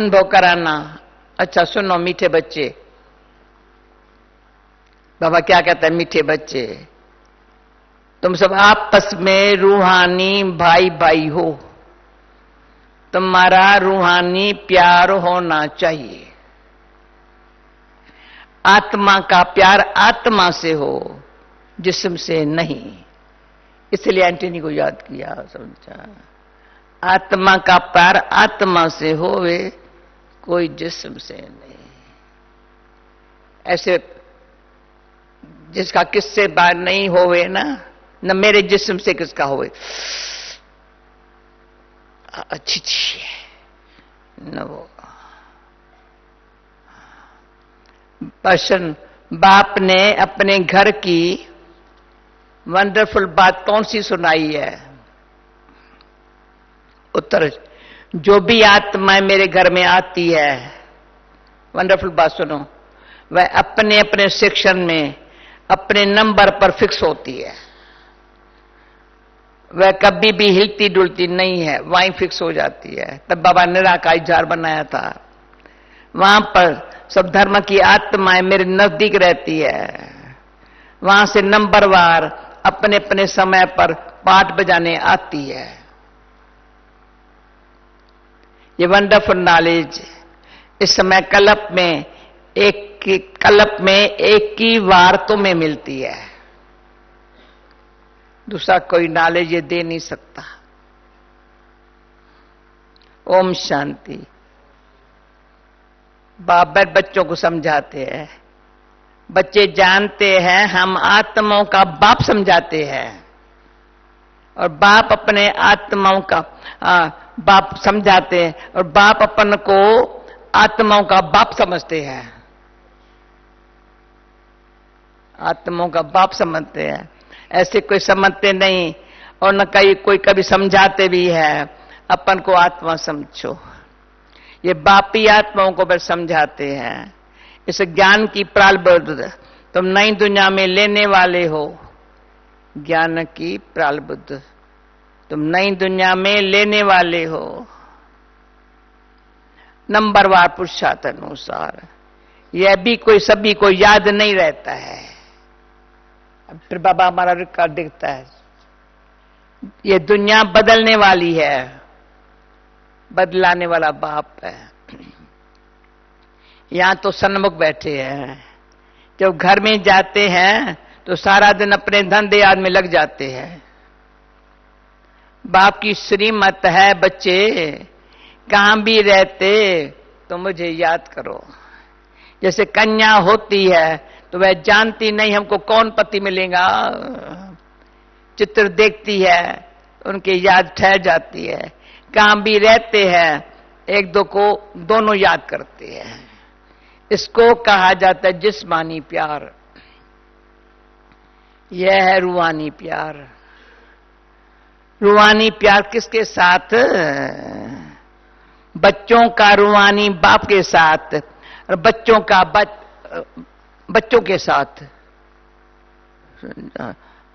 अनुभव कराना। अच्छा सुनो मीठे बच्चे, बाबा क्या कहता है, मीठे बच्चे तुम सब आपस में रूहानी भाई भाई हो, तुम्हारा रूहानी प्यार होना चाहिए। आत्मा का प्यार आत्मा से हो, जिस्म से नहीं। इसलिए एंटनी को याद किया, समझा। आत्मा का प्यार आत्मा से होवे, कोई जिस्म से नहीं। ऐसे जिसका किससे बात नहीं होवे ना, न मेरे जिस्म से किसका होवे, अच्छी अच्छी न वो पर्सन। बाप ने अपने घर की वंडरफुल बात कौन सी सुनाई है? उत्तर, जो भी आत्मा मेरे घर में आती है, वंडरफुल बात सुनो, वह अपने अपने सेक्शन में अपने नंबर पर फिक्स होती है। वह कभी भी हिलती डुलती नहीं है, वहीं फिक्स हो जाती है। तब बाबा निराकार जार बनाया था। वहां पर सब धर्म की आत्माएं मेरे नजदीक रहती है। वहां से नंबरवार अपने अपने समय पर पाठ बजाने आती है। ये वंडरफुल नॉलेज इस समय कल्प में एक ही वार तुम्हें मिलती है। दूसरा कोई नॉलेज ये दे नहीं सकता। ओम शांति। बाप बच्चों को समझाते हैं, बच्चे जानते हैं हम आत्माओं का बाप समझाते हैं, और बाप अपने आत्माओं का बाप समझाते हैं, और बाप अपन को आत्माओं का बाप समझते हैं। आत्माओं का बाप समझते हैं, ऐसे कोई समझते नहीं, और न कहीं कोई कभी समझाते भी है अपन को आत्मा समझो। ये बापी आत्माओं को बस समझाते हैं। इस ज्ञान की प्रारब्ध तुम नई दुनिया में लेने वाले हो। ज्ञान की प्रारब्ध तुम नई दुनिया में लेने वाले हो, नंबरवार पुरुषार्थ अनुसार। यह भी कोई सभी को याद नहीं रहता है। अब फिर बाबा हमारा रिकॉर्ड दिखता है। ये दुनिया बदलने वाली है, बदलाने वाला बाप है। यहां तो सन्मुख बैठे हैं, जब घर में जाते हैं तो सारा दिन अपने धंधे आदमी लग जाते हैं। बाप की श्रीमत है, बच्चे कहां भी रहते तो मुझे याद करो। जैसे कन्या होती है तो वह जानती नहीं हमको कौन पति मिलेगा, चित्र देखती है, उनकी याद ठहर जाती है। कहां भी रहते हैं एक दो को दोनों याद करते हैं। इसको कहा जाता है जिस्मानी प्यार। यह है रूहानी प्यार। रूहानी प्यार किसके साथ? बच्चों का रूहानी बाप के साथ, और बच्चों का बच्चों के साथ।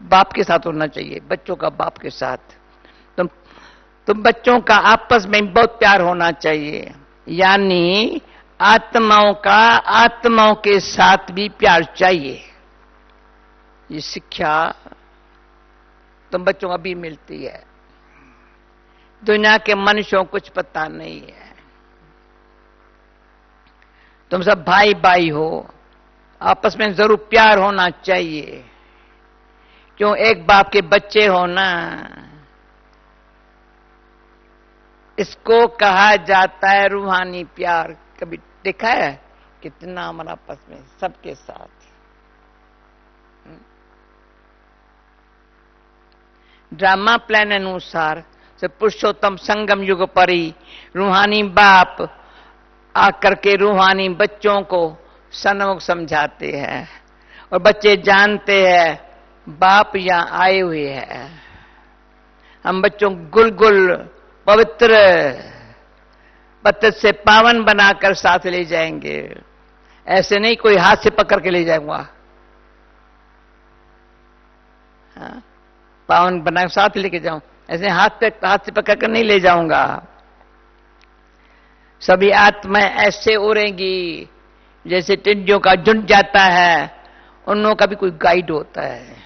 बाप के साथ होना चाहिए, बच्चों का बाप के साथ। तुम बच्चों का आपस में बहुत प्यार होना चाहिए, यानी आत्माओं का आत्माओं के साथ भी प्यार चाहिए। ये शिक्षा तुम बच्चों को अभी मिलती है। दुनिया के मनुष्यों को कुछ पता नहीं है। तुम सब भाई भाई हो, आपस में जरूर प्यार होना चाहिए। क्यों? एक बाप के बच्चे हो ना। इसको कहा जाता है रूहानी प्यार। कभी देखा है कितना हमारा आपस में सबके साथ। ड्रामा प्लान अनुसार से पुरुषोत्तम संगम युग परी रूहानी बाप आकर के रूहानी बच्चों को सन्मुख समझाते हैं, और बच्चे जानते हैं बाप यहां आए हुए हैं। हम बच्चों गुल पवित्र पत्थर से पावन बनाकर साथ ले जाएंगे। ऐसे नहीं कोई हाथ से पकड़ के ले जाऊंगा, हाँ? पावन बना साथ लेके जाऊं, ऐसे हाथ से पकड़ कर नहीं ले जाऊंगा। सभी आत्माएं ऐसे उड़ेंगी जैसे टिड्डियों का झुंड जाता है, उन लोगों का भी कोई गाइड होता है।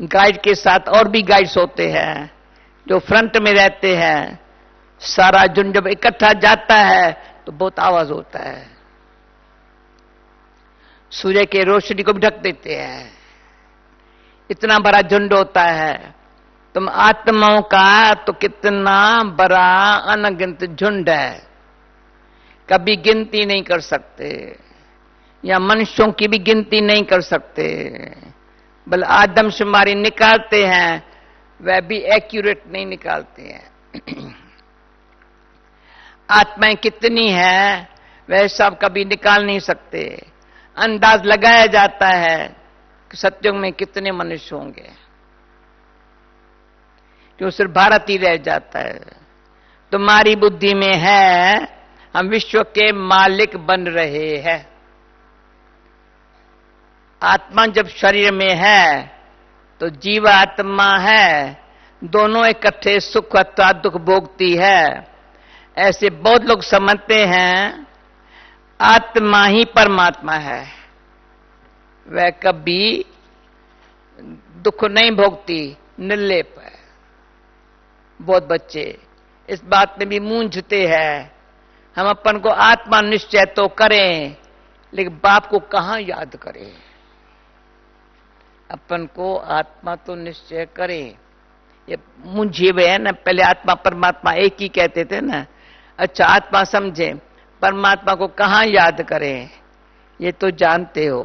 गाइड के साथ और भी गाइड्स होते हैं जो फ्रंट में रहते हैं। सारा झुंड जब इकट्ठा जाता है तो बहुत आवाज होता है, सूर्य के रोशनी को भी ढक देते हैं। इतना बड़ा झुंड होता है। तुम आत्माओं का तो कितना बड़ा अनगिनत झुंड है, कभी गिनती नहीं कर सकते, या मनुष्यों की भी गिनती नहीं कर सकते। बल आदमशुमारी निकालते हैं, वह भी एक्यूरेट नहीं निकालते हैं। आत्माएं कितनी हैं वह सब कभी निकाल नहीं सकते। अंदाज लगाया जाता है कि सत्युग में कितने मनुष्य होंगे, क्यों सिर्फ भारत ही रह जाता है। तुम्हारी बुद्धि में है हम विश्व के मालिक बन रहे हैं। आत्मा जब शरीर में है तो जीवात्मा है, दोनों इकट्ठे सुख अथवा दुख भोगती है। ऐसे बहुत लोग समझते हैं आत्मा ही परमात्मा है, वह कभी दुख नहीं भोगती, निर्लेप है। बहुत बच्चे इस बात में भी मूंझते हैं। हम अपन को आत्मा निश्चय तो करें, लेकिन बाप को कहां याद करें। अपन को आत्मा तो निश्चय करें, ये मुझे वे है ना। पहले आत्मा परमात्मा एक ही कहते थे ना। अच्छा, आत्मा समझे, परमात्मा को कहां याद करें, ये तो जानते हो।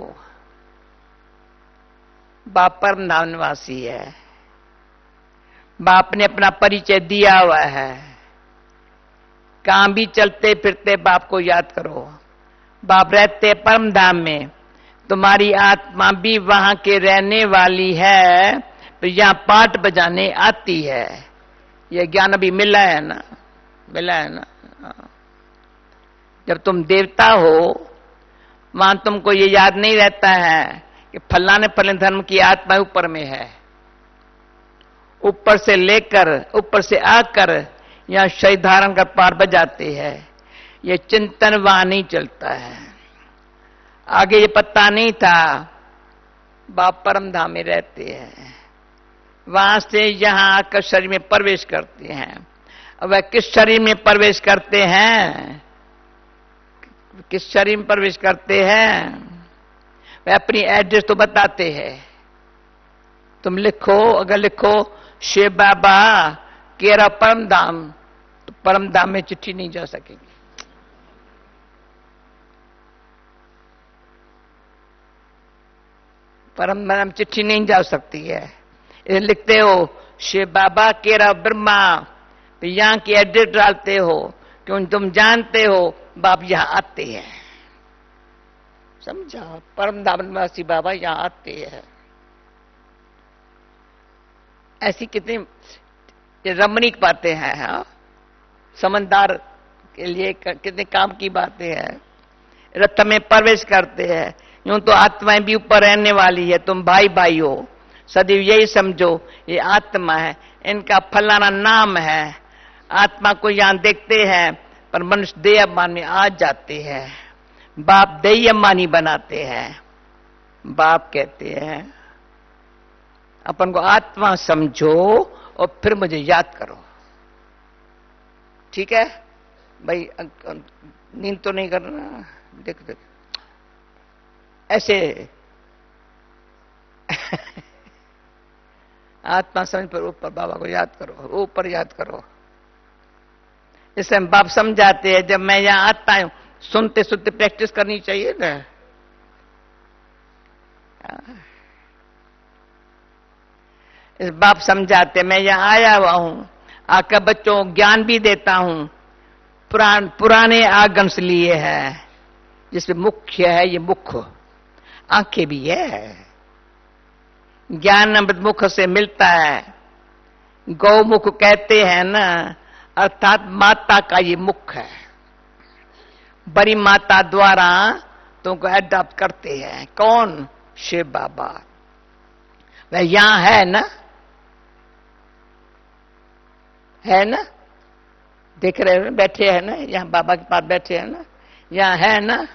बाप परम धाम निवासी है, बाप ने अपना परिचय दिया हुआ है। कहां भी चलते फिरते बाप को याद करो। बाप रहते परम धाम में, तुम्हारी आत्मा भी वहां के रहने वाली है, तो यहां पाठ बजाने आती है। यह ज्ञान अभी मिला है ना, मिला है ना। जब तुम देवता हो वहां तुमको ये याद नहीं रहता है कि फलाने फलाने धर्म की आत्मा ऊपर में है। ऊपर से लेकर, ऊपर से आकर यहां शरीर धारण कर पार बजाते हैं। ये चिंतन वहां नहीं चलता है। आगे ये पता नहीं था। बाप परम धाम में रहते हैं, वहां से यहां आकर शरीर में प्रवेश करते हैं। अब वह किस शरीर में प्रवेश करते हैं, किस शरीर में प्रवेश करते हैं, वह अपनी एड्रेस तो बताते हैं। तुम लिखो, अगर लिखो शिव बाबा केरा परम धाम, तो परम धाम में चिट्ठी नहीं जा सकेगी। परम धाम चिट्ठी नहीं जा सकती है। इसे लिखते हो शिव बाबा केरा ब्रह्मा, तो यहां की एड्रेस डालते हो, क्यों तुम जानते हो बाप यहां आते हैं। समझा, परम धाम निवासी बाबा यहां आते हैं। ऐसी कितनी रमणीक बातें हैं। हाँ, समझदार के लिए कितने काम की बातें हैं। रथ में प्रवेश करते हैं, यूं तो आत्माएं भी ऊपर रहने वाली है। तुम भाई भाई हो, सदैव यही समझो ये आत्मा है, इनका फलाना नाम है। आत्मा को यहां देखते हैं, पर मनुष्य देह अभिमान में आ जाते हैं। बाप देह अभिमानी बनाते हैं। बाप कहते हैं अपन को आत्मा समझो और फिर मुझे याद करो। ठीक है भाई, नींद तो नहीं करना। देख देख ऐसे आत्मा समझ पर ऊपर बाबा को याद करो, ऊपर याद करो। इससे बाप समझाते हैं, जब मैं यहां आता हूं सुनते सुनते प्रैक्टिस करनी चाहिए ना। इस बाप समझाते, मैं यहां आया हुआ हूं, आकर बच्चों को ज्ञान भी देता हूं। पुराने आगम्स लिए हैं, जिसमें मुख्य है ये मुख, आंखें भी है। ज्ञान अमृत मुख से मिलता है। गौमुख कहते हैं ना, अर्थात माता का ये मुख है। बड़ी माता द्वारा तुमको एडॉप्ट करते हैं। कौन? शिव बाबा। वह यहां है ना, है ना। देख रहे हो, बैठे हैं ना, यहाँ बाबा के पास बैठे हैं ना, यहाँ है ना।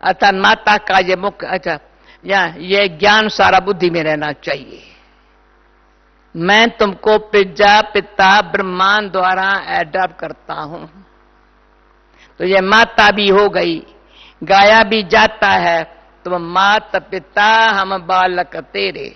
अर्थात माता का ये मुख्य, अच्छा, यहाँ ये ज्ञान सारा बुद्धि में रहना चाहिए। मैं तुमको पिता पिता ब्रह्मांड द्वारा एडॉप्ट करता हूं, तो ये माता भी हो गई, गाया भी जाता है, तुम माता पिता हम बालक तेरे।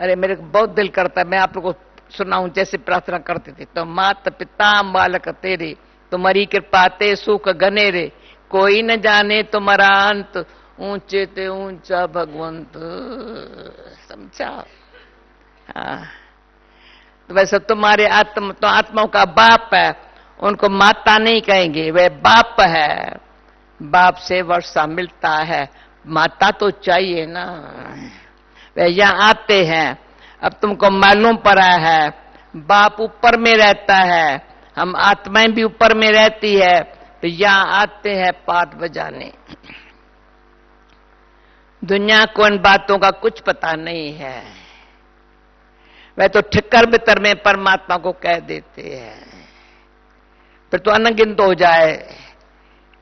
अरे मेरे को बहुत दिल करता है मैं आप लोगों को सुनाऊं जैसे प्रार्थना करते थे, तो माता पिता हम बालक तेरे, तुम्हारी कृपा ते सुख गनेरे, कोई न जाने तुम्हारा अंत, ऊंचे ते ऊंचा भगवंत। समझा? हाँ। तो वैसे तुम्हारे आत्मा तो आत्माओं का बाप है, उनको माता नहीं कहेंगे, वे बाप है। बाप से वर्षा मिलता है, माता तो चाहिए ना। वे यहाँ आते हैं, अब तुमको मालूम पड़ा है बाप ऊपर में रहता है, हम आत्माएं भी ऊपर में रहती है, तो यहाँ आते हैं पाठ बजाने। दुनिया को इन बातों का कुछ पता नहीं है, वह तो ठिक्कर बितर में परमात्मा को कह देते हैं, फिर तो अनगिनत हो जाए।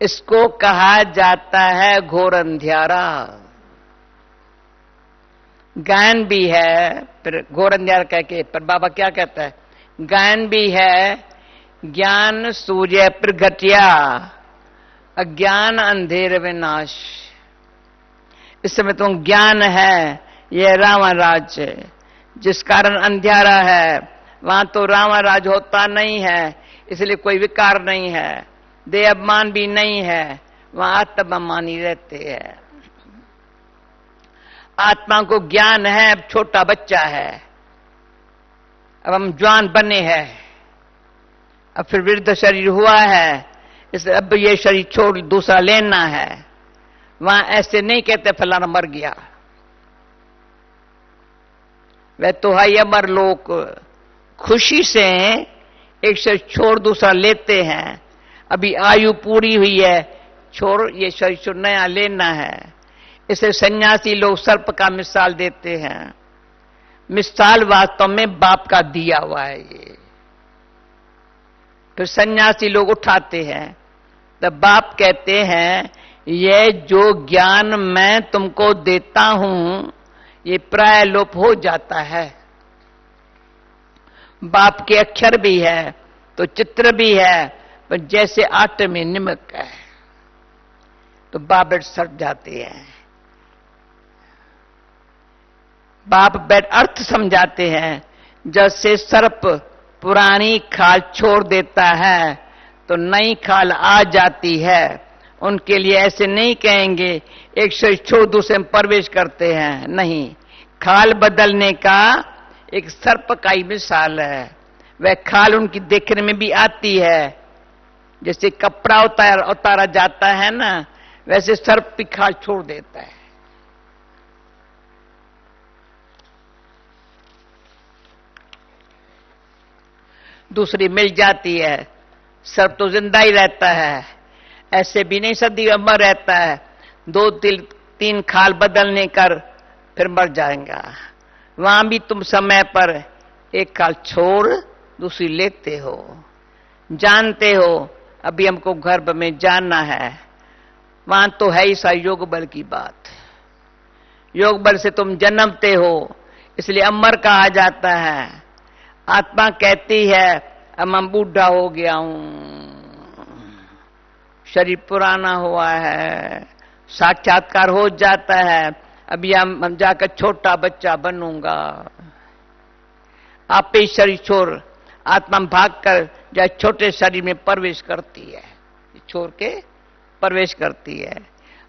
इसको कहा जाता है घोर अंधियारा। गायन भी है, फिर घोर अंधियारा कह के, पर बाबा क्या कहता है, गायन भी है, ज्ञान सूर्य प्रगटिया, अज्ञान अंधेर विनाश। इस समय तो ज्ञान है, यह रावण राज्य, जिस कारण अंधियारा है, वहां तो रावण राज होता नहीं है, इसलिए कोई विकार नहीं है, देह अभिमान भी नहीं है, वहां आत्मानी रहते हैं। आत्मा को ज्ञान है, अब छोटा बच्चा है, अब हम जवान बने हैं, अब फिर वृद्ध शरीर हुआ है, इसलिए अब ये शरीर छोड़ दूसरा लेना है। वहां ऐसे नहीं कहते फलाना मर गया, वह तो है अमर लोग, खुशी से एक शरीर छोड़ दूसरा लेते हैं। अभी आयु पूरी हुई है, छोड़ ये शरीर नया लेना है। इसे सन्यासी लोग सर्प का मिसाल देते हैं, मिसाल वास्तव में बाप का दिया हुआ है ये। फिर सन्यासी लोग उठाते हैं, तब बाप कहते हैं ये जो ज्ञान मैं तुमको देता हूं ये प्राय लोप हो जाता है। बाप के अक्षर भी है तो चित्र भी है, पर जैसे आटे में नमक है तो बाप सट जाते हैं। बाप बैठ अर्थ समझाते हैं, जैसे सर्प पुरानी खाल छोड़ देता है तो नई खाल आ जाती है। उनके लिए ऐसे नहीं कहेंगे एक शरीर छोड़ दूसरे में प्रवेश करते हैं, नहीं, खाल बदलने का एक सर्प का ही मिसाल है। वह खाल उनकी देखने में भी आती है, जैसे कपड़ा उतारा जाता है ना, वैसे सर्प भी खाल छोड़ देता है। दूसरी मिल जाती है, सर्प तो जिंदा ही रहता है, ऐसे भी नहीं सदी मर रहता है, 2-3 खाल बदलने कर फिर मर जाएगा। वहां भी तुम समय पर एक खाल छोड़ दूसरी लेते हो, जानते हो अभी हमको गर्भ में जानना है। वहां तो है ही सा योग बल की बात, योग बल से तुम जन्मते हो, इसलिए अमर कहा जाता है। आत्मा कहती है अब मैं बूढ़ा हो गया हूं, शरीर पुराना हुआ है, साक्षात्कार हो जाता है, अभी हम जाकर छोटा बच्चा बनूंगा। आप ही शरीर छोड़ आत्मा भागकर या छोटे शरीर में प्रवेश करती है, छोड़ के प्रवेश करती है।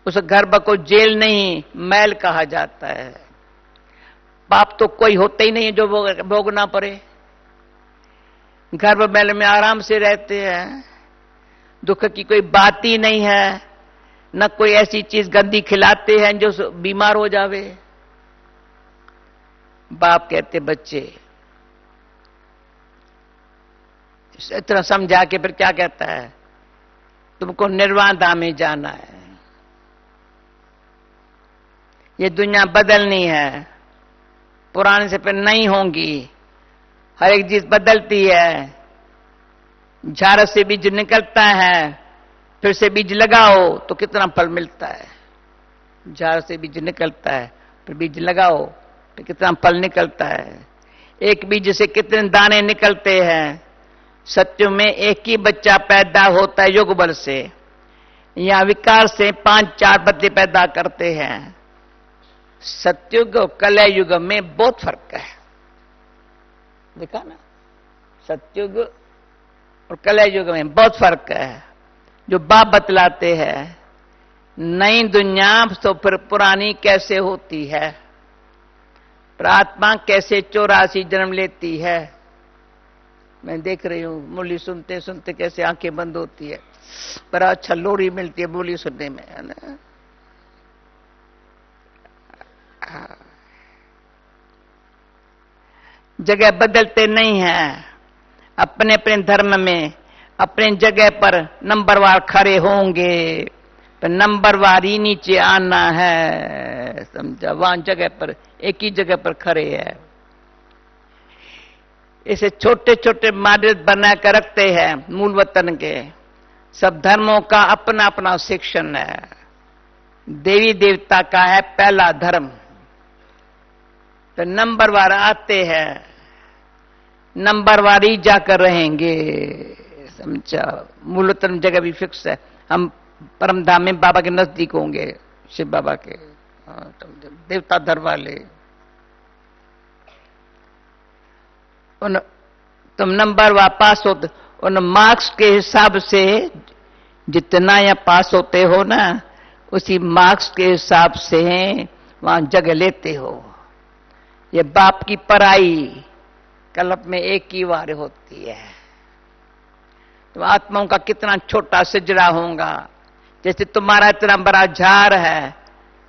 उस गर्भ को जेल नहीं मैल कहा जाता है। पाप तो कोई होता ही नहीं है जो भोगना पड़े, गर्भ मैल में आराम से रहते हैं, दुख की कोई बात ही नहीं है, न कोई ऐसी चीज गंदी खिलाते हैं जो बीमार हो जावे। बाप कहते बच्चे, इतना समझा के फिर क्या कहता है, तुमको निर्वाण धाम में जाना है, ये दुनिया बदलनी है, पुराने से फिर नहीं होंगी, हर एक चीज बदलती है। झाड़ से बीज निकलता है, फिर से बीज लगाओ तो कितना फल मिलता है। झाड़ से बीज निकलता है, फिर बीज लगाओ तो कितना फल निकलता है। एक बीज से कितने दाने निकलते हैं। सत्य में एक ही बच्चा पैदा होता है योग बल से, या विकार से 5-4 बच्चे पैदा करते हैं। सत्युग और कलय युग में बहुत फर्क है, देखा ना। सत्युग और कलय युग में बहुत फर्क है। जो बाप बतलाते हैं नई दुनिया तो फिर पुरानी कैसे होती है, पर आत्मा कैसे 84 जन्म लेती है। मैं देख रही हूं मुरली सुनते सुनते कैसे आंखें बंद होती है। बड़ा अच्छा लोरी मिलती है मुरली सुनने में, है ना। जगह बदलते नहीं हैं, अपने अपने धर्म में अपने जगह पर नंबरवार खड़े होंगे, तो नंबरवार ही नीचे आना है, समझा। वहां जगह पर एक ही जगह पर खड़े है। इसे छोटे छोटे मॉडल बनाकर रखते हैं मूल वतन के। सब धर्मों का अपना अपना सेक्शन है। देवी देवता का है पहला धर्म, तो नंबरवार आते हैं, नंबरवार ही जाकर रहेंगे, समझा। मूल वतन जगह भी फिक्स है। हम परमधाम में बाबा के नजदीक होंगे, शिव बाबा के। देवता धर्म वाले तुम नंबर व पास होते, उन मार्क्स के हिसाब से जितना या पास होते हो ना, उसी मार्क्स के हिसाब से वहां जगह लेते हो। ये बाप की पराई कल्प में एक ही बार होती है। तो आत्माओं का कितना छोटा सिजरा होगा। जैसे तुम्हारा इतना बड़ा झाड़ है,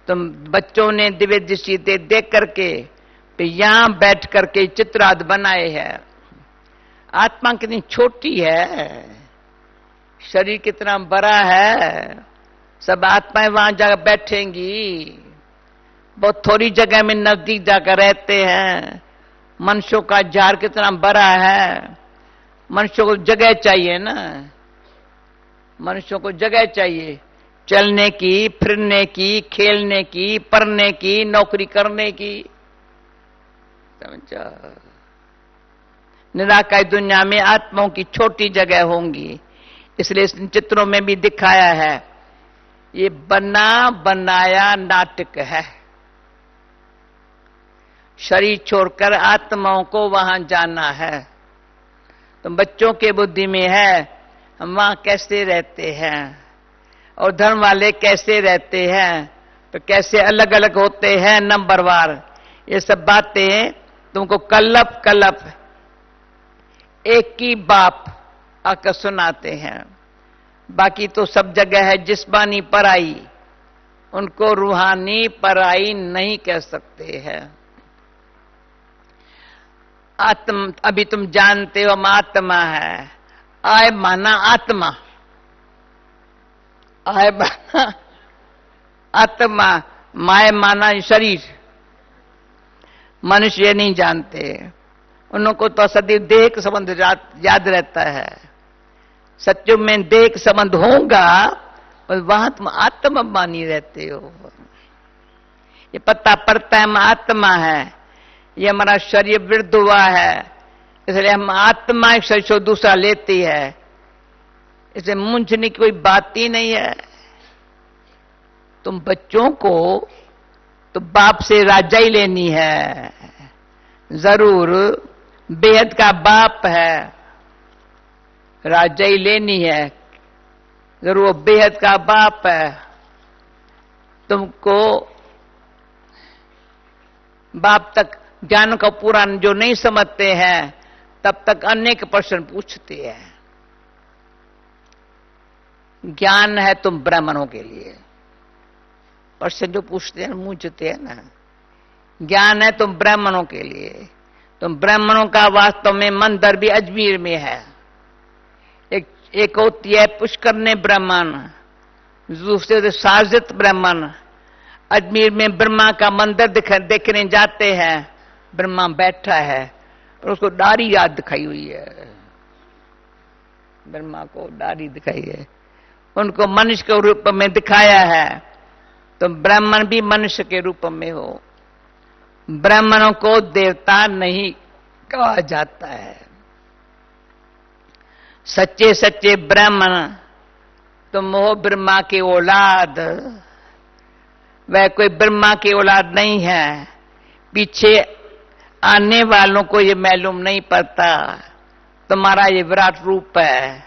तुम बच्चों ने दिव्य दृष्टि देख करके तो यहां बैठ करके चित्राद बनाए हैं। आत्मा कितनी छोटी है, शरीर कितना बड़ा है। सब आत्माएं वहां जाकर बैठेंगी, बहुत थोड़ी जगह में नजदीक जाकर रहते हैं। मनुष्यों का झाड़ कितना बड़ा है। मनुष्यों को जगह चाहिए ना, मनुष्यों को जगह चाहिए चलने की, फिरने की, खेलने की, पढ़ने की, नौकरी करने की, समझा। निराकार दुनिया में आत्माओं की छोटी जगह होंगी। इसलिए इस चित्रों में भी दिखाया है, ये बना बनाया नाटक है। शरीर छोड़कर आत्माओं को वहां जाना है। तो बच्चों के बुद्धि में है हम वहां कैसे रहते हैं और धर्म वाले कैसे रहते हैं, तो कैसे अलग अलग होते हैं नंबरवार। ये सब बातें तुमको कल्लप कल्लप एक ही बाप आकर सुनाते हैं। बाकी तो सब जगह है जिस्मानी पराई, उनको रूहानी पराई नहीं कह सकते हैं। आत्म अभी तुम जानते हो हम आत्मा है। आय माना आत्मा, आय माना आत्मा, माय माना शरीर। मनुष्य नहीं जानते, उनको तो सदैव देह का संबंध याद रहता है। सत्युग में देह का संबंध होगा और वहां तुम आत्मा मानी रहते हो। ये पता पड़ता है हम आत्मा है, ये हमारा शरीर वृद्ध हुआ है, इसलिए हम आत्मा एक शरीर से दूसरा लेती है। इसे मूंझने की कोई बात ही नहीं है। तुम बच्चों को तो बाप से राजा ही लेनी है, जरूर बेहद का बाप है, राजा ही लेनी है, जरूर बेहद का बाप है। तुमको बाप तक ज्ञान का पूरा जो नहीं समझते हैं, तब तक अनेक प्रश्न पूछते हैं। ज्ञान है तुम ब्राह्मणों के लिए, प्रश्न जो पूछते हैं मूझते हैं ना। ज्ञान है तुम ब्राह्मणों के लिए। तुम ब्राह्मणों का वास्तव में मंदिर भी अजमेर में है। एक होती है पुष्कर ब्राह्मण, दूसरे साजिद ब्राह्मण। अजमेर में ब्रह्मा का मंदिर देखने जाते हैं, ब्रह्मा बैठा है और उसको दाढ़ी याद दिखाई हुई है, ब्रह्मा को दाढ़ी दिखाई है, उनको मनुष्य के रूप में दिखाया है। तो ब्राह्मण भी मनुष्य के रूप में हो। ब्राह्मणों को देवता नहीं कहा जाता है। सच्चे सच्चे ब्राह्मण तुम हो ब्रह्मा की औलाद। वह कोई ब्रह्मा की औलाद नहीं है। पीछे आने वालों को ये मालूम नहीं पड़ता तुम्हारा ये विराट रूप है।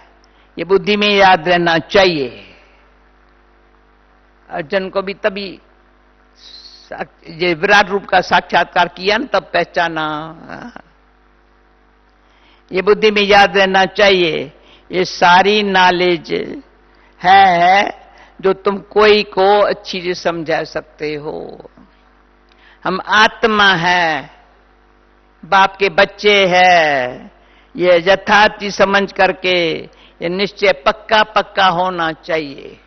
ये बुद्धि में याद रहना चाहिए। अर्जुन को भी तभी ये विराट रूप का साक्षात्कार किया न, तब पहचाना। ये बुद्धि में याद रहना चाहिए। ये सारी नॉलेज है जो तुम कोई को अच्छी से समझा सकते हो। हम आत्मा है, बाप के बच्चे हैं। ये यथार्थ समझ करके ये निश्चय पक्का पक्का होना चाहिए।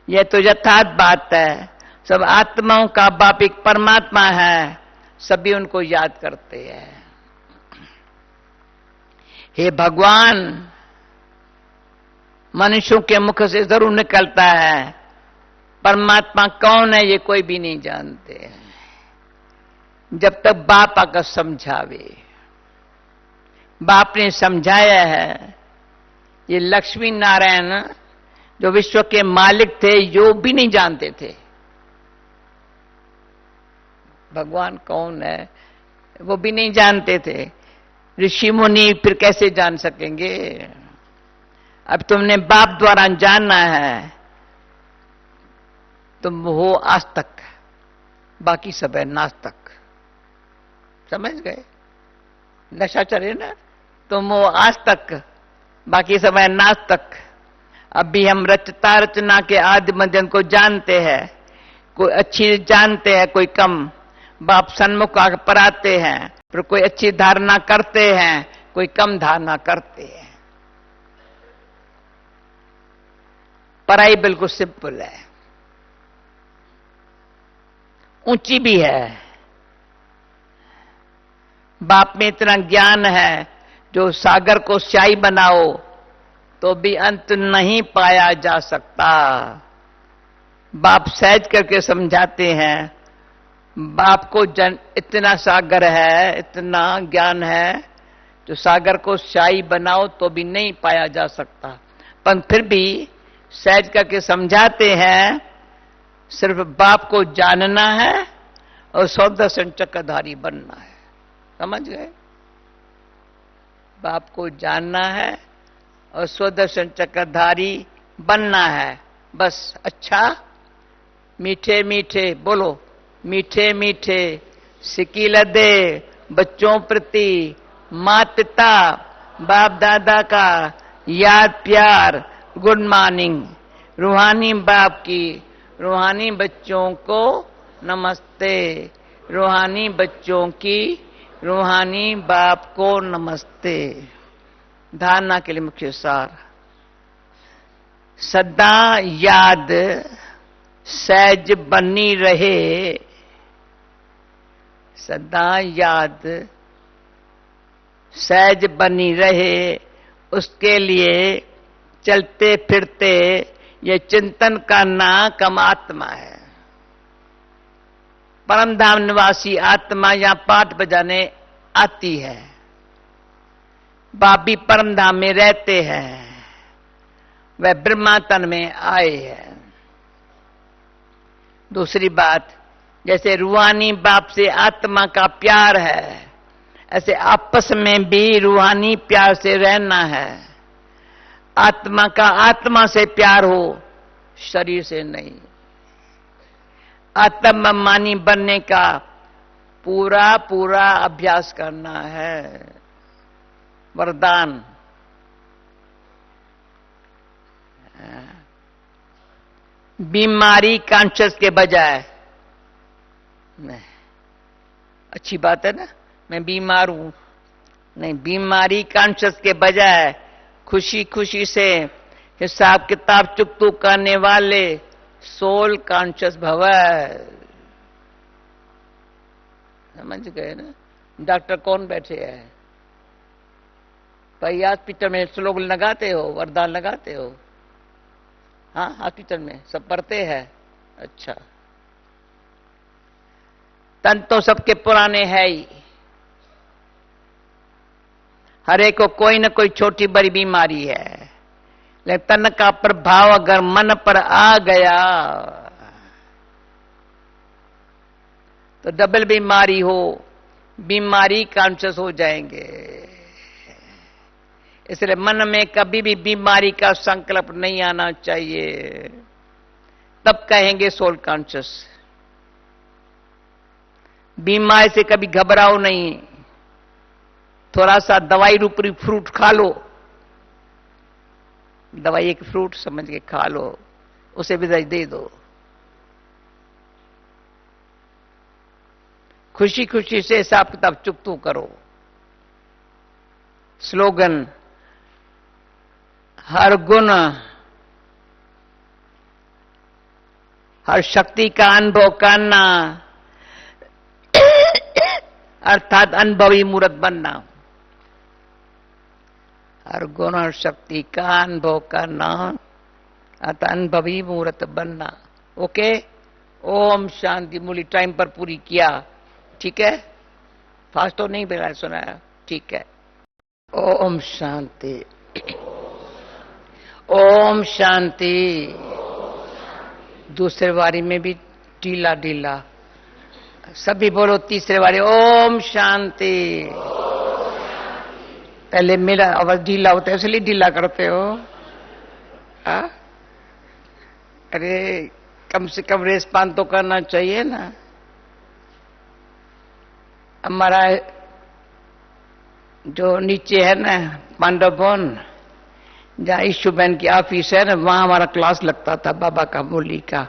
यह तो यथार्थ बात है। सब आत्माओं का बाप एक परमात्मा है, सभी उनको याद करते हैं। हे भगवान, मनुष्यों के मुख से जरूर निकलता है, परमात्मा कौन है ये कोई भी नहीं जानते हैं जब तक बाप आकर समझावे। बाप ने समझाया है। ये लक्ष्मी नारायण जो विश्व के मालिक थे, यो भी नहीं जानते थे भगवान कौन है, वो भी नहीं जानते थे। ऋषि मुनि फिर कैसे जान सकेंगे? अब तुमने बाप द्वारा जानना है। तुम हो आस्तिक, बाकी सब है नास्तिक। समझ गए? नशा चले ना। तुम हो आस्तिक, बाकी सब है नास्तिक। अभी हम रचता रचना के आदि मध्यम को जानते हैं। कोई अच्छी जानते हैं, कोई कम। बाप सन्मुख आकर पराते हैं, फिर कोई अच्छी धारणा करते हैं, कोई कम धारणा करते हैं। पढ़ाई बिल्कुल सिंपल है, ऊंची भी है। बाप में इतना ज्ञान है जो सागर को स्याही बनाओ तो भी अंत नहीं पाया जा सकता। बाप सहज करके समझाते हैं। बाप को इतना सागर है, इतना ज्ञान है, जो सागर को स्याही बनाओ तो भी नहीं पाया जा सकता। पर फिर भी सहज करके समझाते हैं। सिर्फ बाप को जानना है और सौदर्शन चक्रधारी बनना है। समझ गए? बाप को जानना है और स्वदर्शन चक्रधारी बनना है, बस। अच्छा, मीठे मीठे बोलो, मीठे मीठे सिकील दे बच्चों प्रति माता पिता बाप दादा का याद प्यार, गुड मॉर्निंग। रूहानी बाप की रूहानी बच्चों को नमस्ते। रूहानी बच्चों की रूहानी बाप को नमस्ते। धारणा के लिए मुख्य सार, सदा याद सहज बनी रहे। सदा याद सहज बनी रहे, उसके लिए चलते फिरते ये चिंतन करना कम आत्मा है। परम धाम निवासी आत्मा यहां पाठ बजाने आती है। बाप भी परम धाम में रहते हैं, वह ब्रह्मा तन में आए हैं। दूसरी बात, जैसे रूहानी बाप से आत्मा का प्यार है, ऐसे आपस में भी रूहानी प्यार से रहना है। आत्मा का आत्मा से प्यार हो, शरीर से नहीं। आत्मामानी बनने का पूरा पूरा अभ्यास करना है। वरदान, बीमारी कॉन्शियस के बजाय, नहीं, अच्छी बात है ना, मैं बीमार हूं, नहीं, बीमारी कॉन्शियस के बजाय खुशी खुशी से हिसाब किताब चुकतू करने वाले सोल कॉन्शियस भव। समझ गए ना? डॉक्टर कौन बैठे हैं भाई? हॉस्पिटल में स्लोगन लगाते हो, वरदान लगाते हो? हाँ, हॉस्पिटल में सब पढ़ते हैं। अच्छा, तन तो सबके पुराने है ही, हर एक को कोई न कोई छोटी बड़ी बीमारी है, लेकिन तन का प्रभाव अगर मन पर आ गया तो डबल बीमारी हो, बीमारी कॉन्शियस हो जाएंगे। इसलिए मन में कभी भी बीमारी का संकल्प नहीं आना चाहिए, तब कहेंगे सोल कॉन्शियस। बीमारी से कभी घबराओ नहीं, थोड़ा सा दवाई रूपी फ्रूट खा लो, दवाई एक फ्रूट समझ के खा लो, उसे भी दे दो, खुशी खुशी से हिसाब किताब चुकतू करो। स्लोगन, हर गुण हर शक्ति का अनुभव करना अर्थात अनुभवी मूर्त बनना। हर गुण हर शक्ति का अनुभव करना अर्थात अनुभवी मूर्त बनना। ओके, ओम शांति। मूली टाइम पर पूरी किया, ठीक है? फास्ट तो नहीं बेला सुनाया, ठीक है? ओम शांति, ओम शांति। दूसरे बारी में भी ढीला ढीला, सभी बोलो तीसरे बारी ओम शांति। पहले मेरा आवाज ढीला होता है इसलिए ढीला करते हो। अरे कम से कम रेस्पान तो करना चाहिए ना। हमारा जो नीचे है ना पांडव भवन, जहाँ ईशु बहन की ऑफिस है ना, वहां हमारा क्लास लगता था बाबा का, मुरली का।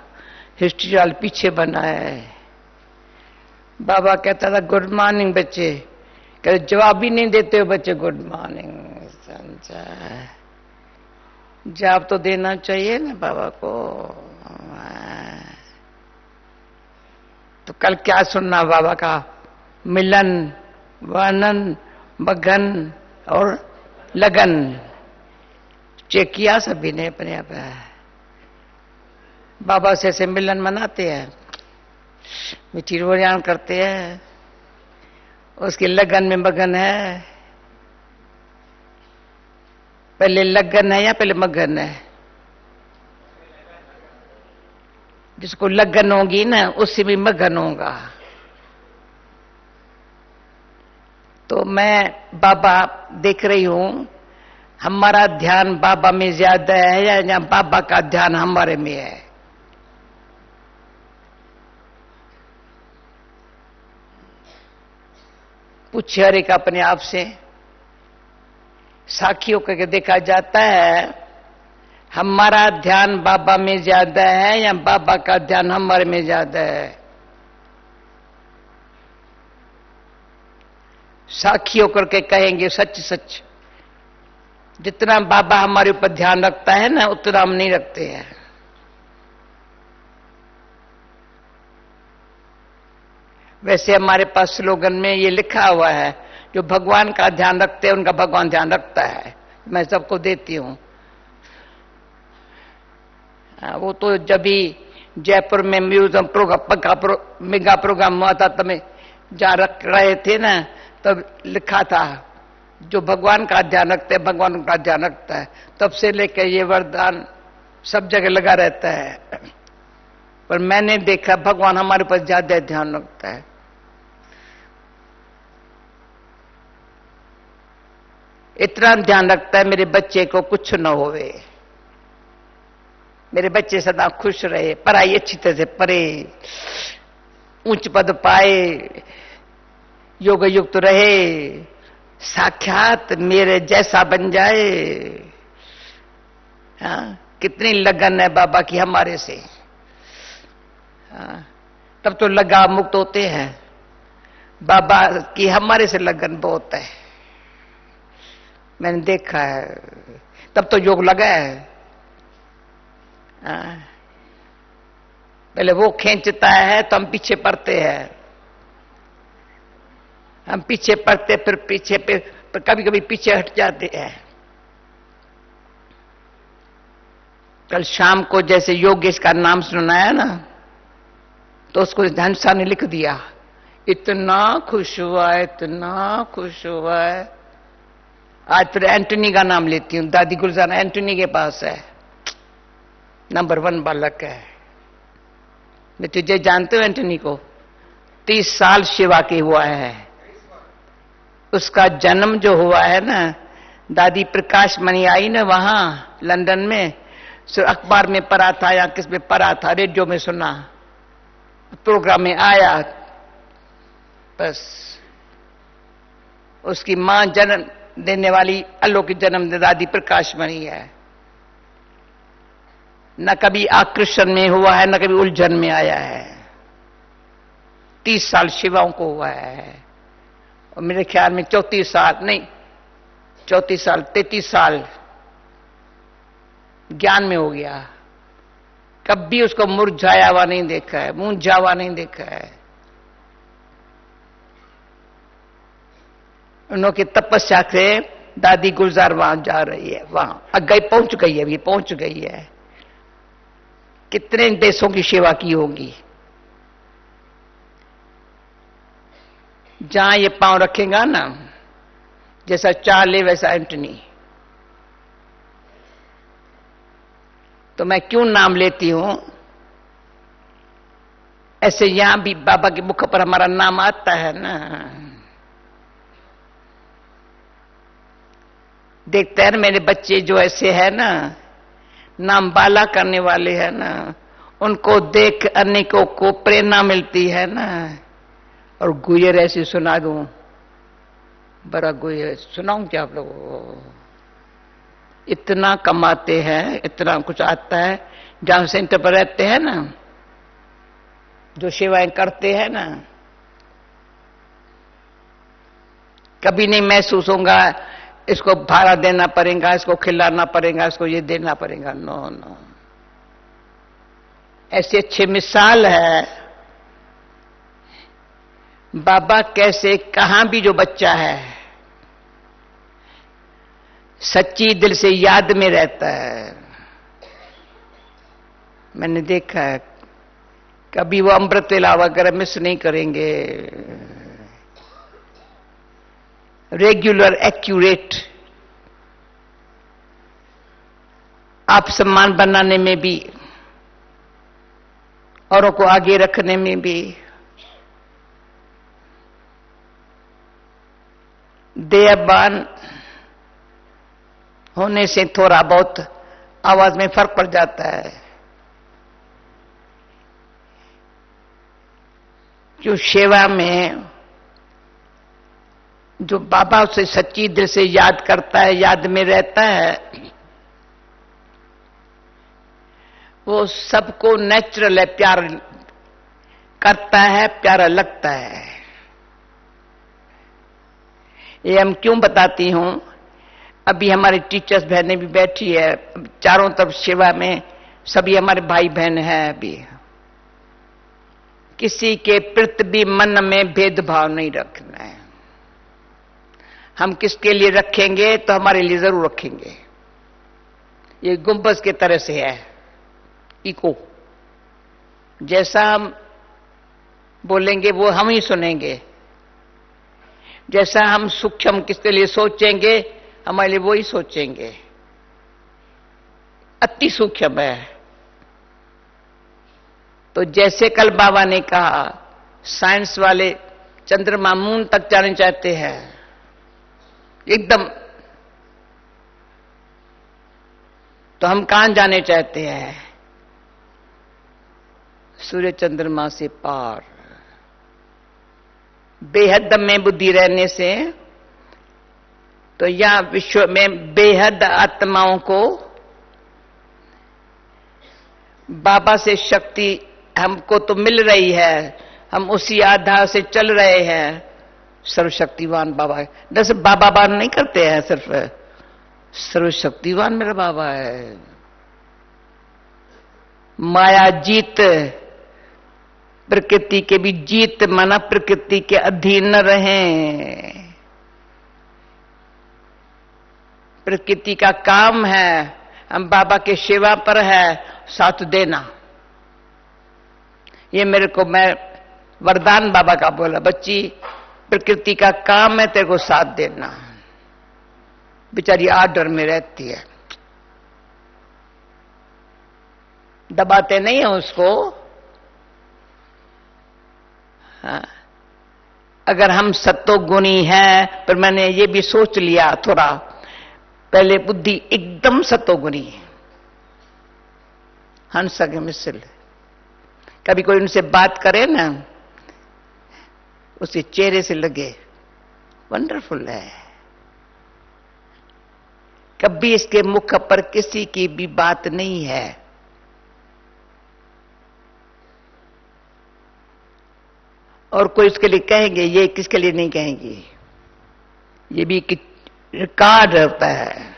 हिस्ट्री वाल पीछे बना है। बाबा कहता था गुड मॉर्निंग बच्चे, कहते जवाब भी नहीं देते हो बच्चे गुड मॉर्निंग। जवाब तो देना चाहिए ना बाबा को। तो कल क्या सुनना बाबा का? मिलन, वर्णन, मगन और लगन। चेक किया सभी ने अपने आप। बाबा से ऐसे मिलन मनाते हैं, मीठी रोजान करते हैं, उसकी लगन में मगन है। पहले लगन है या पहले मगन है? जिसको लगन होगी ना उससे भी मगन होगा। तो मैं बाबा देख रही हूं, हमारा ध्यान बाबा में ज्यादा है या बाबा का ध्यान हमारे में है? पूछे हर एक अपने आप से। साखियों करके देखा जाता है हमारा ध्यान बाबा में ज्यादा है या बाबा का ध्यान हमारे में ज्यादा है? साखी होकर के कहेंगे सच सच। जितना बाबा हमारे ऊपर ध्यान रखता है ना उतना हम नहीं रखते हैं। वैसे हमारे पास स्लोगन में ये लिखा हुआ है, जो भगवान का ध्यान रखते हैं उनका भगवान ध्यान रखता है। मैं सबको देती हूं। वो तो जब भी जयपुर में म्यूजियम मेगा प्रोग्राम हुआ था तब जहां रख रहे थे ना, तब लिखा था जो भगवान का ध्यान रखते हैं भगवान उनका ध्यान रखता है। तब से लेकर ये वरदान सब जगह लगा रहता है। पर मैंने देखा भगवान हमारे ऊपर ज्यादा ध्यान रखता है। इतना ध्यान रखता है मेरे बच्चे को कुछ न होवे, मेरे बच्चे सदा खुश रहे, पढ़ाई अच्छी तरह से पढ़े, उच्च पद पाए, योग युक्त रहे, साक्षात मेरे जैसा बन जाए। हाँ, कितनी लगन है बाबा की हमारे से। हाँ, तब तो लगा मुक्त होते हैं। बाबा की हमारे से लगन बहुत है, मैंने देखा है। तब तो योग लगा है। पहले वो खींचता है तो हम पीछे पड़ते हैं। हम पीछे पड़ते, फिर पीछे पे कभी कभी पीछे हट जाते हैं। कल शाम को जैसे योगेश का नाम सुनाया ना, तो उसको हंसा ने लिख दिया, इतना खुश हुआ है, इतना खुश हुआ है। आज फिर एंटनी का नाम लेती हूँ, दादी गुलजार एंटनी के पास है, नंबर 1 बालक है। मैं तुझे जानते हो एंटनी को, 30 साल सेवा के हुआ है। उसका जन्म जो हुआ है ना, दादी प्रकाश मणि आई ना वहां लंदन में, सिर्फ अखबार में पढ़ा था या किस में पढ़ा था, रेडियो में सुना, प्रोग्राम में आया, बस। उसकी मां जन्म देने वाली अलौकिक जन्म दादी प्रकाश मणि है। न कभी आकर्षण में हुआ है, न कभी उलझन में आया है। 30 साल शिवाओं को हुआ है, और मेरे ख्याल में 34 साल नहीं, 34 साल 33 साल ज्ञान में हो गया। कभी उसको मुरझाया हुआ नहीं देखा है, मुंझा हुआ नहीं देखा है। उनकी तपस्या से दादी गुलजार वहां जा रही है, वहां अगई पहुंच गई है, अभी पहुंच गई है। कितने देशों की सेवा की होगी। जहां ये पांव रखेगा ना, जैसा चार्ले वैसा एंटनी। तो मैं क्यों नाम लेती हूं, ऐसे यहां भी बाबा के मुख पर हमारा नाम आता है ना। देखते हैं मेरे बच्चे जो ऐसे है ना, नाम बाला करने वाले हैं ना, उनको देख अनेकों को प्रेरणा मिलती है ना। और गुजर ऐसे सुना दूं, बड़ा गुजर सुनाऊं क्या आप लोगों को? इतना कमाते हैं, इतना कुछ आता है। जहां सेंटर पर रहते हैं ना, जो सेवाएं करते हैं ना, कभी नहीं महसूस होगा इसको भाड़ा देना पड़ेगा, इसको खिलाना पड़ेगा, इसको ये देना पड़ेगा। नो नो, ऐसी अच्छी मिसाल है बाबा कैसे कहां भी जो बच्चा है सच्ची दिल से याद में रहता है। मैंने देखा है, कभी वो अमृत वेला वगैरह मिस नहीं करेंगे। रेगुलर एक्यूरेट, आप सम्मान बनाने में भी, औरों को आगे रखने में भी। देहबान होने से थोड़ा बहुत आवाज में फर्क पड़ जाता है। जो सेवा में जो बाबा उसे सच्ची दिल से याद करता है, याद में रहता है, वो सबको नेचुरल है, प्यार करता है, प्यारा लगता है। ये हम क्यों बताती हूं, अभी हमारी टीचर्स बहनें भी बैठी है, चारों तरफ सेवा में सभी हमारे भाई बहन हैं। अभी किसी के प्रति भी मन में भेदभाव नहीं रखना है। हम किसके लिए रखेंगे तो हमारे लिए जरूर रखेंगे। ये गुंबज के तरह से है, इको। जैसा हम बोलेंगे वो हम ही सुनेंगे, जैसा हम सूक्ष्म किसके लिए सोचेंगे हमारे लिए वो ही सोचेंगे। अति सूक्ष्म है। तो जैसे कल बाबा ने कहा, साइंस वाले चंद्रमा मून तक जाने चाहते हैं एकदम, तो हम कहां जाने चाहते हैं? सूर्य चंद्रमा से पार। बेहद में बुद्धि रहने से तो यहां विश्व में बेहद आत्माओं को बाबा से शक्ति हमको तो मिल रही है, हम उसी आधार से चल रहे हैं। सर्वशक्तिवान बाबा है। जैसे बाबा बान नहीं करते हैं, सिर्फ सर्वशक्तिवान मेरा बाबा है। माया जीत प्रकृति के भी जीत माना प्रकृति के अधीन न रहें। प्रकृति का काम है, हम बाबा के सेवा पर है, साथ देना। ये मेरे को, मैं वरदान बाबा का बोला, बच्ची प्रकृति का काम है तेरे को साथ देना। बेचारी आर्डर में रहती है, दबाते नहीं है उसको। हाँ। अगर हम सत्वगुणी हैं, पर मैंने ये भी सोच लिया थोड़ा पहले, बुद्धि एकदम सत्वगुणी है। हंस के मिसल, कभी कोई उनसे बात करे ना, उसके चेहरे से लगे वंडरफुल है। कभी इसके मुख पर किसी की भी बात नहीं है। और कोई उसके लिए कहेंगे, ये किसके लिए नहीं कहेंगे। ये भी रिकॉर्ड रहता है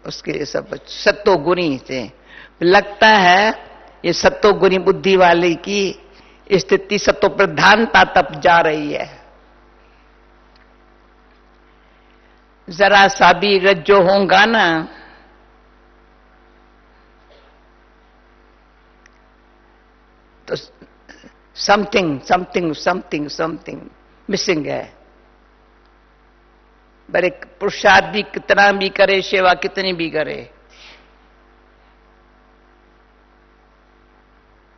उसके लिए। सब सत्वगुणी से लगता है ये सत्वगुणी बुद्धि वाले की स्थिति सत्व प्रधानता तक जा रही है। जरा सा भी रज्जो होगा ना, तो समथिंग मिसिंग है। बड़े पुरुषार्थ भी कितना भी करे, सेवा कितनी भी करे,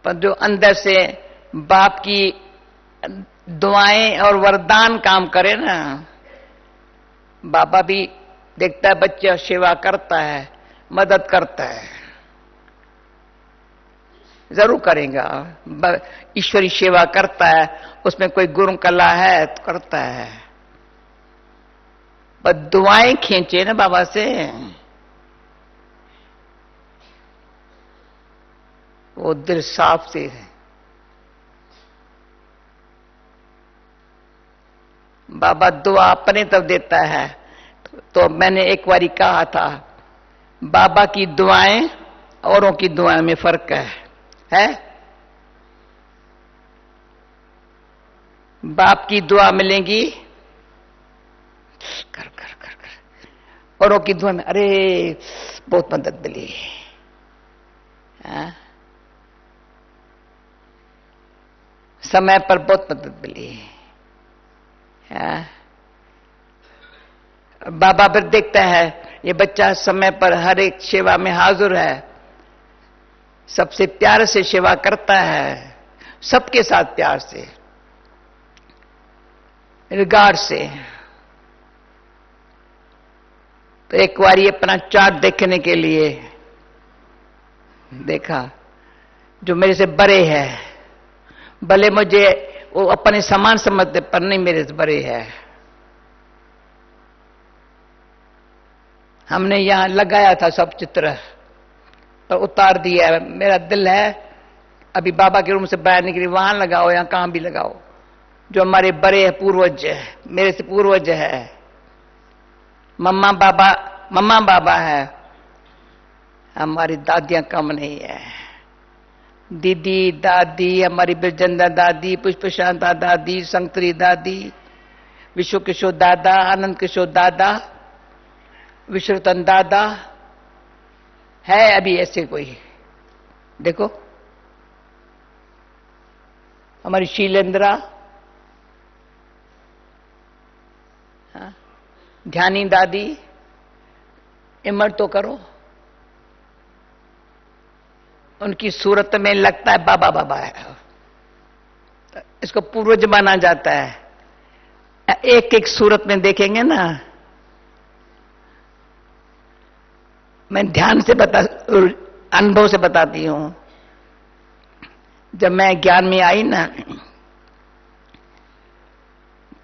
पर जो अंदर से बाप की दुआएं और वरदान काम करे ना, बाबा भी देखता है बच्चा सेवा करता है, मदद करता है, जरूर करेगा। ईश्वरी सेवा करता है, उसमें कोई गुरु कला है तो करता है, पर दुआएं खींचे ना बाबा से, वो दिल साफ से है। बाबा दुआ अपने तब देता है। तो मैंने एक बारी कहा था, बाबा की दुआएं औरों की दुआएं में फर्क है? बाप की दुआ मिलेंगी कर कर कर कर, औरों की दुआ में अरे बहुत मदद मिली। समय पर बहुत मदद मिली। बाबा फिर देखता है ये बच्चा समय पर हर एक सेवा में हाजिर है, सबसे प्यार से सेवा करता है, सबके साथ प्यार से, रिगार्ड से। तो एक बार ये अपना चार्ट देखने के लिए देखा, जो मेरे से बड़े है, भले मुझे वो अपने समान समझते पर नहीं मेरे से बड़े है। हमने यहां लगाया था सब चित्र, तो उतार दिया है। मेरा दिल है अभी बाबा के रूम से बाहर निकली, वहां लगाओ या कहां भी लगाओ, जो हमारे बड़े है, पूर्वज है, मेरे से पूर्वज है। मम्मा बाबा है, हमारी दादियां कम नहीं है। दीदी दादी, हमारी बिरजंदा दादी, पुष्पशांता दादी, संतरी दादी, विश्व किशोर दादा, आनंद किशोर दादा, विश्वरतन दादा है। अभी ऐसे कोई देखो, हमारी शीलेंद्रा, ध्यानी दादी, इमर तो करो। उनकी सूरत में लगता है बाबा बाबा है, इसको पूर्वज माना जाता है। एक एक सूरत में देखेंगे ना, मैं ध्यान से अनुभव से बताती हूं। जब मैं ज्ञान में आई ना,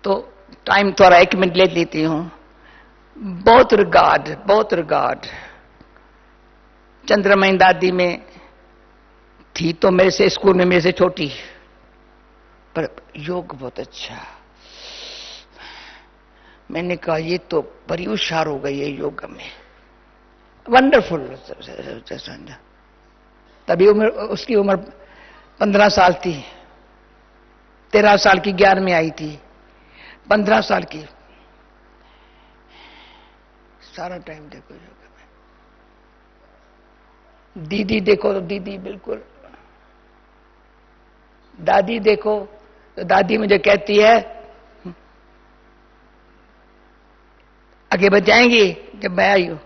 तो टाइम थोड़ा 1 मिनट ले लेती हूं। बहुत रिगार्ड। चंद्रमयी दादी में थी तो मेरे से स्कूल में मेरे से छोटी, पर योग बहुत अच्छा। मैंने कहा ये तो बड़ी होशियार हो गई है योग में, वंडरफुल। तभी उसकी उम्र 15 साल थी, 13 साल की 11 में आई थी, 15 साल की, सारा टाइम देखो। दीदी देखो तो दीदी बिल्कुल, दादी देखो तो दादी मुझे कहती है आगे बढ़ जाएंगी। जब मैं आई हूं,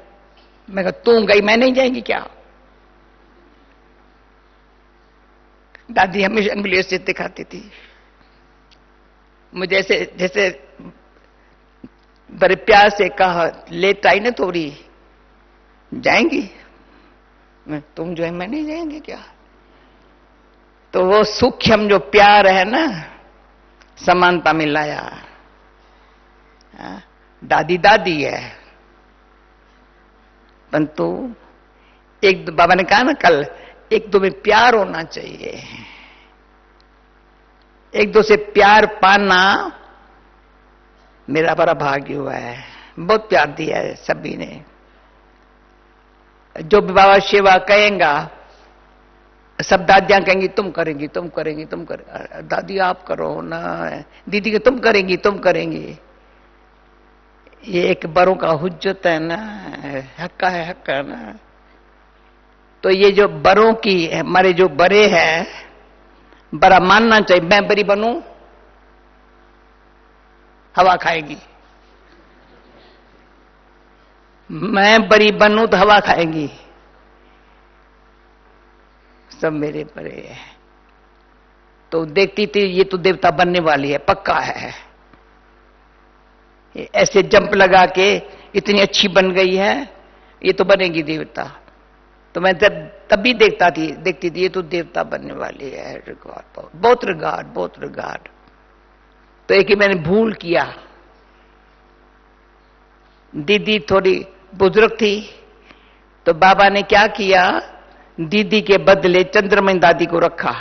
मैं कहा तू गई, मैं नहीं जाएंगी क्या? दादी हमेशा अंगुली से दिखाती थी मुझे, ऐसे जैसे बड़े प्यार से कहा, लेट आई ना थोड़ी, जाएंगी? मैं, तुम जो है मैं नहीं जाएंगे क्या? तो वो सूक्ष्म जो प्यार है ना, समानता में लाया। दादी दादी है, परंतु एक बाबा ने कहा ना कल, एक दो में प्यार होना चाहिए। एक दो से प्यार पाना मेरा बड़ा भाग्य हुआ है। बहुत प्यार दिया है सभी ने। जो भी बाबा सेवा कहेगा, सब दादियां कहेंगी तुम करेंगी, तुम करेंगी, तुम कर, दादी आप करो ना, दीदी के तुम करेंगी, तुम करेंगी। ये एक बड़ों का हुज्जत है ना, हक है ना। तो ये जो बड़ों की, हमारे जो बड़े हैं, बड़ा मानना चाहिए। मैं बड़ी बनूं, हवा खाएगी। मैं बड़ी बनूं तो हवा खाएगी। सब मेरे बड़े हैं। तो देखती थी ये तो देवता बनने वाली है, पक्का है। ऐसे जंप लगा के इतनी अच्छी बन गई है, ये तो बनेगी देवता। तो मैं तब भी देखती थी ये तो देवता बनने वाली है। रिगार्ड, बहुत रिगार्ड, बहुत रिगार्ड। तो एक ही मैंने भूल किया। दीदी थोड़ी बुजुर्ग थी, तो बाबा ने क्या किया, दीदी के बदले चंद्रमणि दादी को रखा।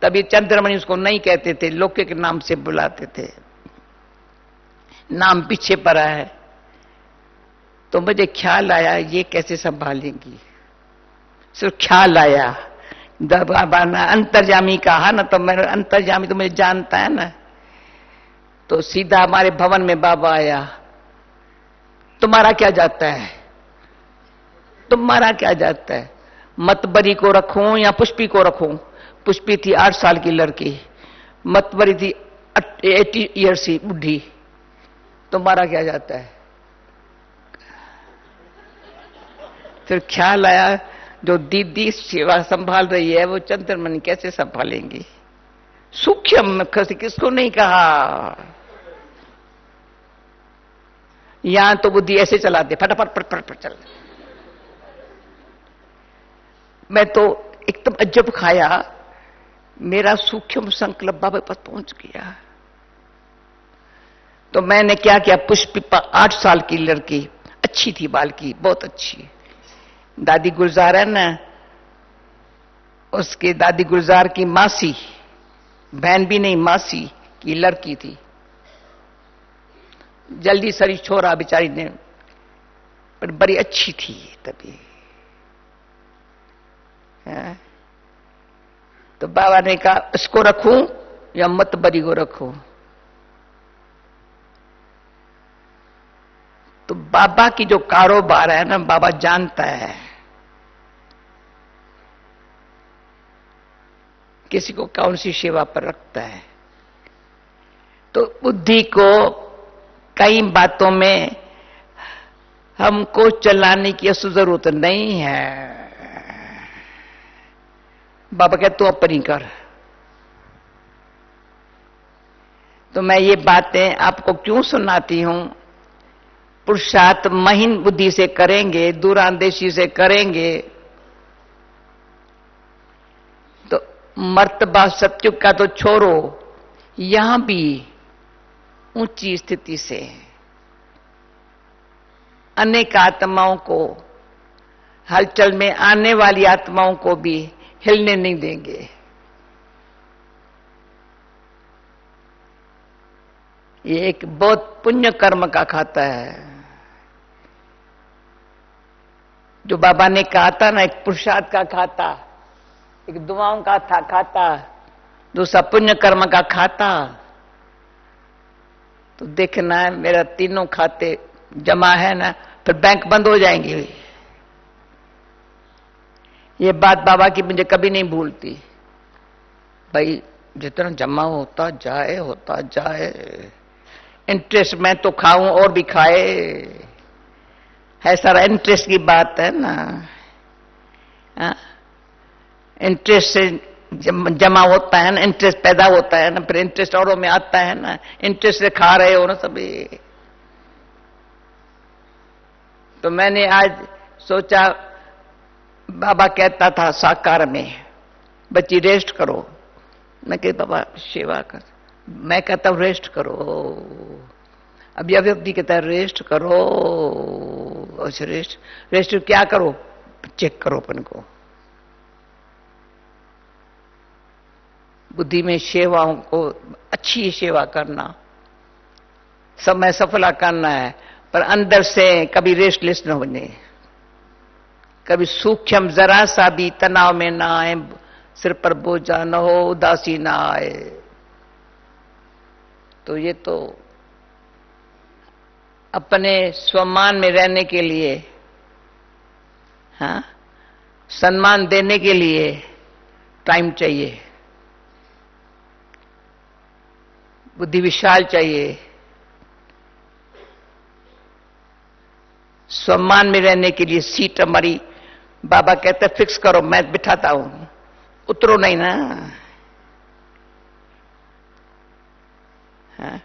तभी चंद्रमणि उसको नहीं कहते थे, लोके के नाम से बुलाते थे, नाम पीछे पड़ा है। तो मुझे ख्याल आया ये कैसे संभालेंगी। सिर्फ ख्याल आया। बाबा ने अंतर्जामी कहा ना, तो मेरे अंतर्जामी तो मुझे जानता है ना। तो सीधा हमारे भवन में बाबा आया, तुम्हारा क्या जाता है, तुम्हारा क्या जाता है, मतबरी को रखूं या पुष्पी को रखूं? पुष्पी थी 8 साल की लड़की, मतबरी थी 80 ईयर्स की बुढ़ी। तुम्हारा क्या जाता है? फिर ख्याल आया जो दीदी सेवा संभाल रही है वो चंद्रमणि कैसे संभालेंगी। सूक्ष्म किसको नहीं कहा। यहां तो बुद्धि ऐसे चलाते फटाफट फटाफट चल। मैं तो एकदम अजब खाया, मेरा सूक्ष्म संकल्प बाबा पास पहुंच गया। तो मैंने क्या किया, पुष्पिपा 8 साल की लड़की, अच्छी थी, बाल की बहुत अच्छी। दादी गुलजार है ना, उसके दादी गुलजार की मासी, बहन भी नहीं मासी की लड़की थी। जल्दी सरी छोरा बेचारी ने, पर बड़ी अच्छी थी तभी। तो बाबा ने कहा इसको रखूं या मतबरी को रखूं? तो बाबा की जो कारोबार है ना, बाबा जानता है किसी को कौन सी सेवा पर रखता है। तो बुद्धि को कई बातों में हमको चलाने की जरूरत नहीं है। बाबा कहते तू अपनी कर। तो मैं ये बातें आपको क्यों सुनाती हूं, पुरुषार्थ महीन बुद्धि से करेंगे, दूरांदेशी से करेंगे, तो मर्तबा सत्युग का तो छोड़ो, यहां भी ऊंची स्थिति से अनेक आत्माओं को, हलचल में आने वाली आत्माओं को भी हिलने नहीं देंगे। ये एक बहुत पुण्य कर्म का खाता है। जो बाबा ने कहा था ना, एक पुरुषार्थ का खाता, एक दुआओं का था खाता, दूसरा पुण्य कर्म का खाता। तो देखना है मेरा तीनों खाते जमा है ना, फिर बैंक बंद हो जाएंगे। ये बात बाबा की मुझे कभी नहीं भूलती। भाई जितना जमा होता जाए, इंटरेस्ट मैं तो खाऊं और भी खाए, है सारा इंटरेस्ट की बात है ना। इंटरेस्ट से जमा होता है ना, इंटरेस्ट पैदा होता है ना, फिर इंटरेस्ट औरों में आता है ना, इंटरेस्ट से खा रहे हो ना सभी। तो मैंने आज सोचा, बाबा कहता था साकार में, बच्ची रेस्ट करो। मैं कहती बाबा सेवा कर, मैं कहता हूं रेस्ट करो। अभी अभी कहता है रेस्ट करो। अच्छा रेस्ट क्या करो, चेक करो अपन को। बुद्धि में सेवाओं को अच्छी सेवा करना, समय सफला करना है, पर अंदर से कभी रेस्टलेस न बने, कभी सूक्ष्म जरा सा भी तनाव में ना आए, सिर पर बोझा न हो, उदासी ना आए। तो ये तो अपने स्वमान में रहने के लिए, हाँ, सम्मान देने के लिए टाइम चाहिए, बुद्धि विशाल चाहिए। सम्मान में रहने के लिए सीट हमारी बाबा कहते फिक्स करो, मैं बिठाता हूं, उतरो नहीं ना। हाँ?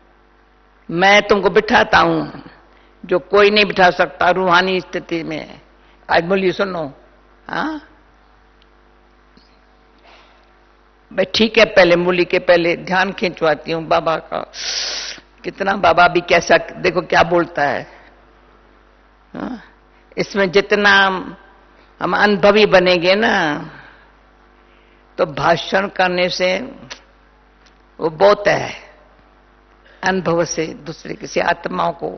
मैं तुमको बिठाता हूं जो कोई नहीं बिठा सकता रूहानी स्थिति में। आज बोलिए सुनो, हाँ भाई ठीक है, पहले मूली के पहले ध्यान खिंचवाती हूं बाबा का। कितना बाबा भी कैसा, देखो क्या बोलता है। हाँ? इसमें जितना हम अनुभवी बनेंगे ना, तो भाषण करने से वो बहुत है, अनुभव से दूसरे किसी आत्माओं को